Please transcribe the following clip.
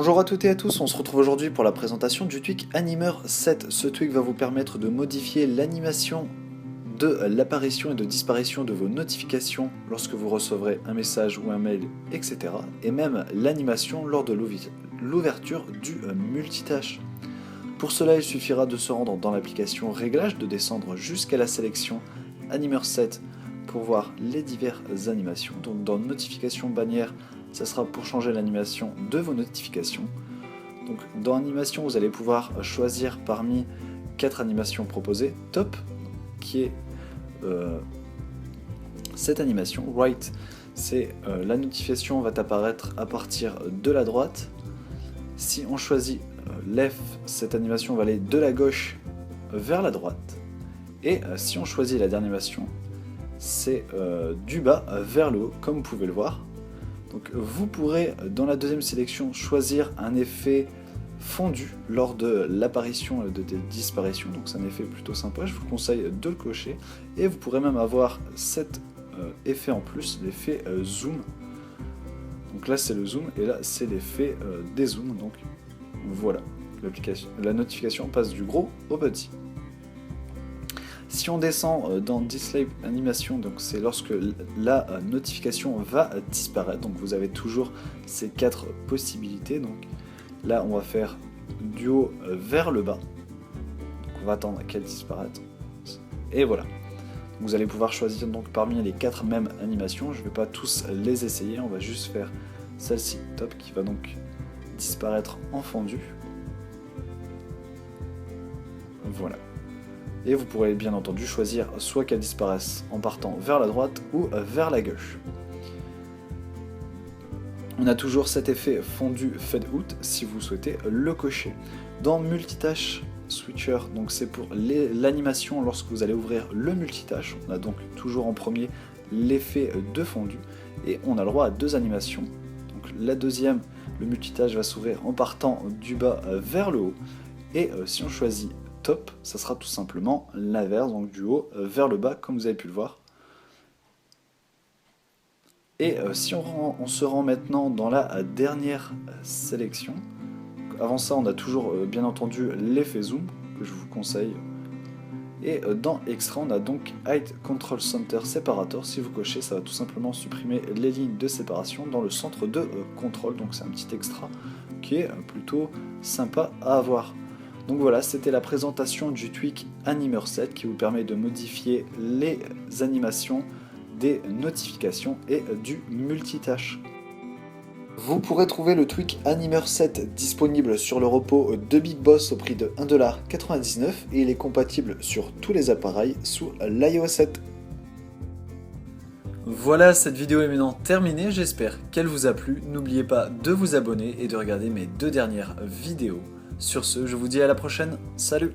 Bonjour à toutes et à tous, on se retrouve aujourd'hui pour la présentation du tweak Animer 7. Ce tweak va vous permettre de modifier l'animation de l'apparition et de disparition de vos notifications lorsque vous recevrez un message ou un mail, etc. Et même l'animation lors de l'ouverture du multitâche. Pour cela, il suffira de se rendre dans l'application Réglages, de descendre jusqu'à la sélection Animer 7 pour voir les diverses animations. Donc dans Notification bannière, ça sera pour changer l'animation de vos notifications. Donc dans Animation, vous allez pouvoir choisir parmi 4 animations proposées. Top, qui est cette animation. Right, c'est la notification va apparaître à partir de la droite. Si on choisit Left, cette animation va aller de la gauche vers la droite. Et si on choisit la dernière animation, c'est du bas vers le haut, comme vous pouvez le voir. Donc vous pourrez dans la deuxième sélection choisir un effet fondu lors de l'apparition et de disparition, donc c'est un effet plutôt sympa, je vous conseille de le cocher. Et vous pourrez même avoir cet effet en plus, l'effet zoom. Donc là c'est le zoom et là c'est l'effet dézoom, donc voilà, la notification passe du gros au petit. Si on descend dans Display Animation, donc c'est lorsque la notification va disparaître. Donc vous avez toujours ces 4 possibilités. Donc là on va faire du haut vers le bas. Donc on va attendre qu'elle disparaisse. Et voilà. Vous allez pouvoir choisir donc parmi les 4 mêmes animations. Je ne vais pas tous les essayer. On va juste faire celle-ci, top, qui va donc disparaître en fondu. Voilà. Et vous pourrez bien entendu choisir soit qu'elle disparaisse en partant vers la droite ou vers la gauche. On a toujours cet effet fondu fade out si vous souhaitez le cocher. Dans multitâche switcher, donc c'est pour l'animation lorsque vous allez ouvrir le multitâche. On a donc toujours en premier l'effet de fondu et on a le droit à 2 animations. Donc la deuxième, le multitâche va s'ouvrir en partant du bas vers le haut. Et si on choisit top, ça sera tout simplement l'inverse, donc du haut vers le bas, comme vous avez pu le voir. Et si on se rend maintenant dans la dernière sélection, avant ça on a toujours bien entendu l'effet zoom, que je vous conseille. Et dans extra, on a donc Hide Control Center Separator. Si vous cochez, ça va tout simplement supprimer les lignes de séparation dans le centre de contrôle, donc c'est un petit extra qui est plutôt sympa à avoir. Donc voilà, c'était la présentation du tweak Animer 7 qui vous permet de modifier les animations des notifications et du multitâche. Vous pourrez trouver le tweak Animer 7 disponible sur le repo de Big Boss au prix de 1,99$ et il est compatible sur tous les appareils sous l'iOS 7. Voilà, cette vidéo est maintenant terminée, j'espère qu'elle vous a plu. N'oubliez pas de vous abonner et de regarder mes 2 dernières vidéos. Sur ce, je vous dis à la prochaine, salut!